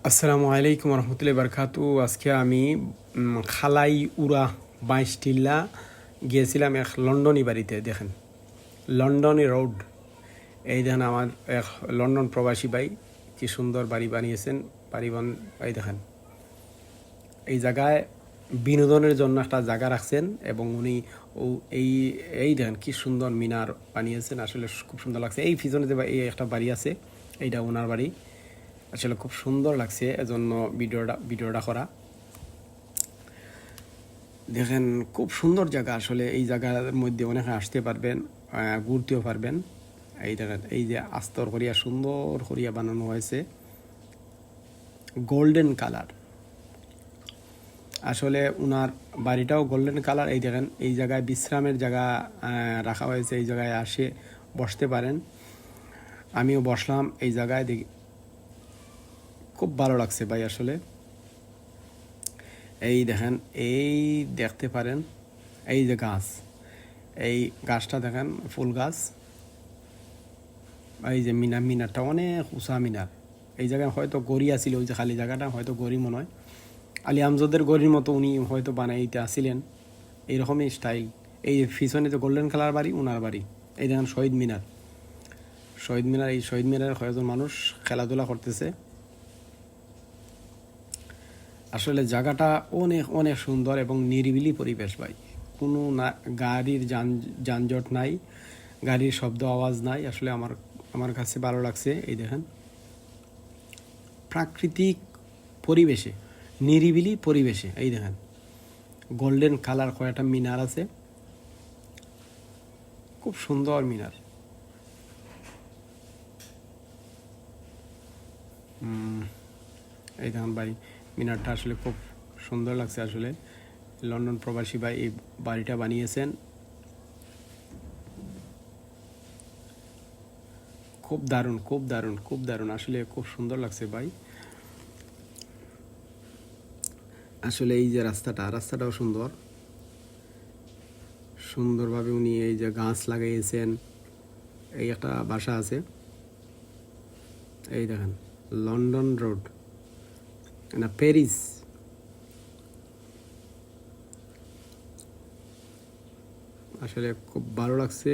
আসসালামু আলাইকুম রহমতুল্লাহি বারকাতু। আজকে আমি খালাই উড়া 22 টিল্লা গিয়েছিলাম এক লন্ডনী বাড়িতে। দেখেন লন্ডনী রোড, এই দেখেন আমার এক লন্ডন প্রবাসী ভাই কি সুন্দর বাড়ি বানিয়েছেন। এই দেখেন এই জায়গায় বিনোদনের জন্য একটা জায়গা রাখছেন এবং উনি এই এই দেখেন কি সুন্দর মিনার বানিয়েছেন। আসলে খুব সুন্দর লাগছে। এই পিছনে যে এই একটা বাড়ি আছে, এইটা ওনার বাড়ি। আসলে খুব সুন্দর লাগছে, এজন্য ভিডিওটা করা। দেখেন খুব সুন্দর জায়গা। আসলে এই জায়গার মধ্যে অনেকে আসতে পারবেন, ঘুরতেও পারবেন। এই দেখেন এই যে আস্তর করিয়া সুন্দর করিয়া বানানো হয়েছে, গোল্ডেন কালার। আসলে উনার বাড়িটাও গোল্ডেন কালার। এই দেখেন এই জায়গায় বিশ্রামের জায়গা রাখা হয়েছে, এই জায়গায় আসে বসতে পারেন। আমিও বসলাম এই জায়গায়, দেখি খুব ভালো লাগছে ভাই। আসলে এই দেখেন এই দেখতে পারেন এই যে গাছ, এই গাছটা দেখেন ফুল গাছ। এই যে মিনারটা অনেক উঁচা মিনার। এই জায়গায় হয়তো গড়ি আসিল, ওই যে খালি জায়গাটা হয়তো গড়ি মনে হয়। আলী আমজদের গড়ির মতো উনি হয়তো বানাইতে আসিলেন, এইরকমই স্টাইল। এই পিছনে যে গোল্ডেন কালার বাড়ি উনার বাড়ি। এই দেখেন শহীদ মিনার, এই শহীদ মিনারে কয়েকজন মানুষ খেলাধুলা করতেছে। আসলে জায়গাটা অনেক অনেক সুন্দর এবং নিরিবিলি পরিবেশ ভাই। কোনো না গাড়ির যানজট নাই, গাড়ির শব্দ আওয়াজ নাই। আসলে আমার কাছে ভালো লাগছে। এই দেখেন প্রাকৃতিক পরিবেশে, নিরিবিলি পরিবেশে এই দেখেন গোল্ডেন কালার কয়েকটা মিনার আছে, খুব সুন্দর মিনার। এই দেখেন ভাই মিনারটা আসলে খুব সুন্দর লাগছে। আসলে লন্ডন প্রবাসী ভাই এই বাড়িটা বানিয়েছেন, খুব দারুণ খুব দারুণ খুব দারুণ। আসলে খুব সুন্দর লাগছে ভাই। আসলে এই যে রাস্তাটাও সুন্দরভাবে উনি এই যে গাছ লাগাইয়েছেন। এই একটা বাসা আছে, এই দেখেন লন্ডন রোড না প্যারিস। আসলে খুব ভালো লাগছে,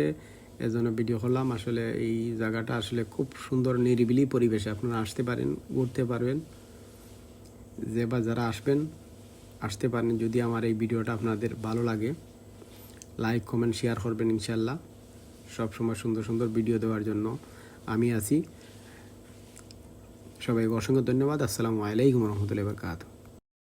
এজন্য ভিডিও করলাম। আসলে এই জায়গাটা আসলে খুব সুন্দর নিরিবিলি পরিবেশে আপনারা আসতে পারেন, ঘুরতে পারবেন। যারা আসতে পারেন। যদি আমার এই ভিডিওটা আপনাদের ভালো লাগে, লাইক কমেন্ট শেয়ার করবেন। ইনশাল্লাহ সবসময় সুন্দর সুন্দর ভিডিও দেওয়ার জন্য আমি আছি। সবাইকে অসংখ্য ধন্যবাদ। আসসালামু আলাইকুম রহমতুল্লাহি ওয়া বারাকাতুহু।